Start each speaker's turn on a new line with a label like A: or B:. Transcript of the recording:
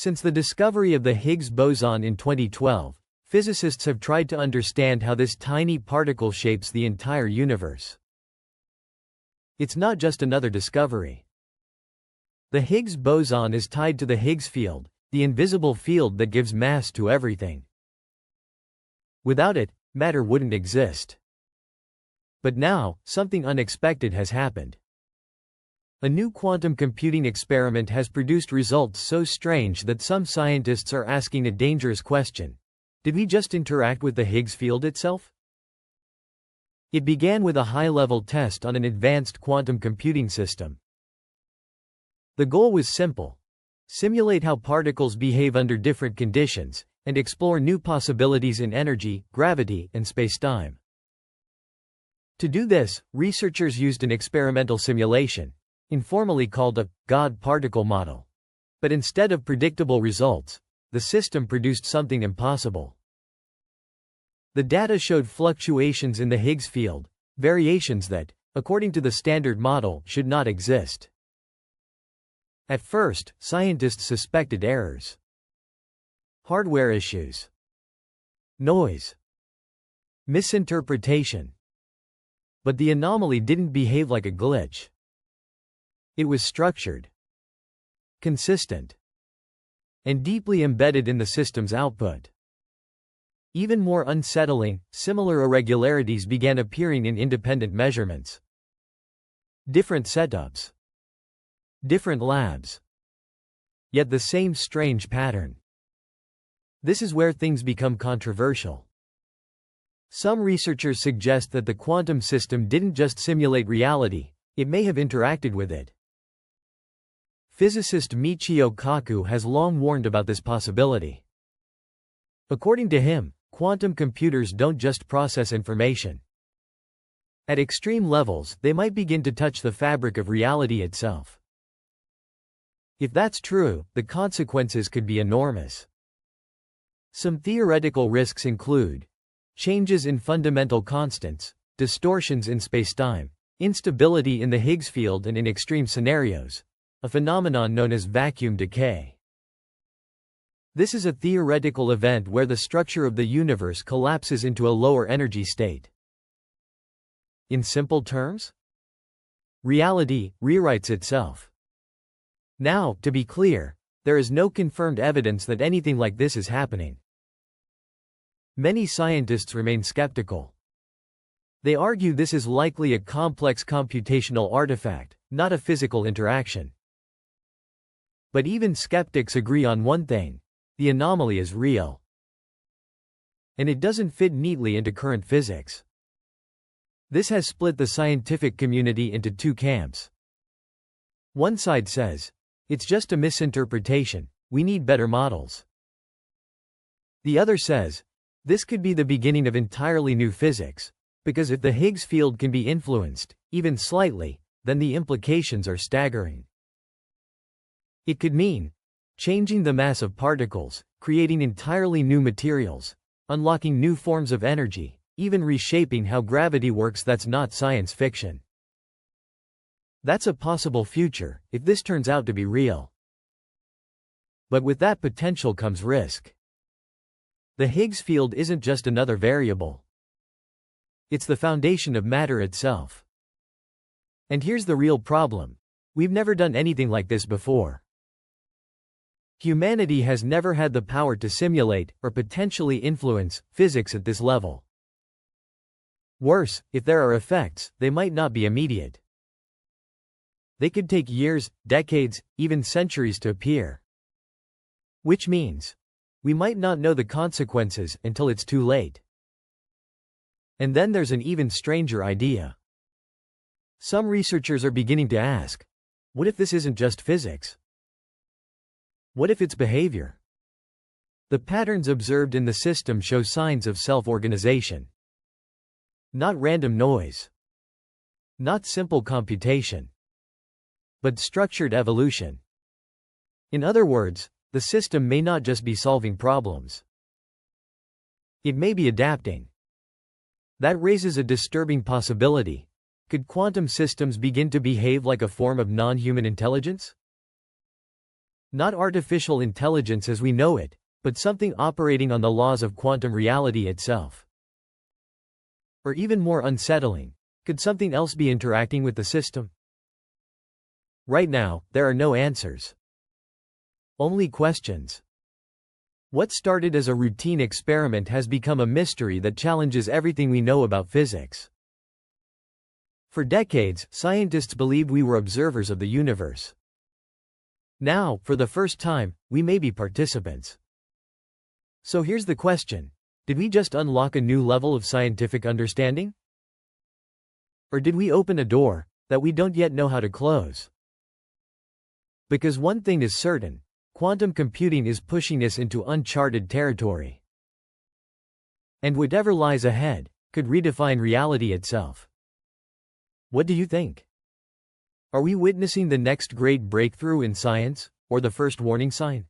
A: Since the discovery of the Higgs boson in 2012, physicists have tried to understand how this tiny particle shapes the entire universe. It's not just another discovery. The Higgs boson is tied to the Higgs field, the invisible field that gives mass to everything. Without it, matter wouldn't exist. But now, something unexpected has happened. A new quantum computing experiment has produced results so strange that some scientists are asking a dangerous question. Did we just interact with the Higgs field itself? It began with a high-level test on an advanced quantum computing system. The goal was simple: simulate how particles behave under different conditions, and explore new possibilities in energy, gravity, and spacetime. To do this, researchers used an experimental simulation, informally called a God-particle model. But instead of predictable results, the system produced something impossible. The data showed fluctuations in the Higgs field, variations that, according to the standard model, should not exist. At first, scientists suspected errors. Hardware issues. Noise. Misinterpretation. But the anomaly didn't behave like a glitch. It was structured, consistent, and deeply embedded in the system's output. Even more unsettling, similar irregularities began appearing in independent measurements. Different setups. Different labs. Yet the same strange pattern. This is where things become controversial. Some researchers suggest that the quantum system didn't just simulate reality, it may have interacted with it. Physicist Michio Kaku has long warned about this possibility. According to him, quantum computers don't just process information. At extreme levels, they might begin to touch the fabric of reality itself. If that's true, the consequences could be enormous. Some theoretical risks include changes in fundamental constants, distortions in spacetime, instability in the Higgs field, and in extreme scenarios, a phenomenon known as vacuum decay. This is a theoretical event where the structure of the universe collapses into a lower energy state. In simple terms, reality rewrites itself. Now, to be clear, there is no confirmed evidence that anything like this is happening. Many scientists remain skeptical. They argue this is likely a complex computational artifact, not a physical interaction. But even skeptics agree on one thing: the anomaly is real. And it doesn't fit neatly into current physics. This has split the scientific community into two camps. One side says, it's just a misinterpretation, we need better models. The other says, this could be the beginning of entirely new physics, because if the Higgs field can be influenced, even slightly, then the implications are staggering. It could mean changing the mass of particles, creating entirely new materials, unlocking new forms of energy, even reshaping how gravity works. That's not science fiction. That's a possible future, if this turns out to be real. But with that potential comes risk. The Higgs field isn't just another variable. It's the foundation of matter itself. And here's the real problem: we've never done anything like this before. Humanity has never had the power to simulate, or potentially influence, physics at this level. Worse, if there are effects, they might not be immediate. They could take years, decades, even centuries to appear. Which means, we might not know the consequences until it's too late. And then there's an even stranger idea. Some researchers are beginning to ask, what if this isn't just physics? What if it's behavior? The patterns observed in the system show signs of self-organization. Not random noise. Not simple computation. But structured evolution. In other words, the system may not just be solving problems. It may be adapting. That raises a disturbing possibility. Could quantum systems begin to behave like a form of non-human intelligence? Not artificial intelligence as we know it, but something operating on the laws of quantum reality itself. Or even more unsettling, could something else be interacting with the system? Right now, there are no answers. Only questions. What started as a routine experiment has become a mystery that challenges everything we know about physics. For decades, scientists believed we were observers of the universe. Now, for the first time, we may be participants. So here's the question: did we just unlock a new level of scientific understanding? Or did we open a door that we don't yet know how to close? Because one thing is certain: quantum computing is pushing us into uncharted territory. And whatever lies ahead could redefine reality itself. What do you think? Are we witnessing the next great breakthrough in science, or the first warning sign?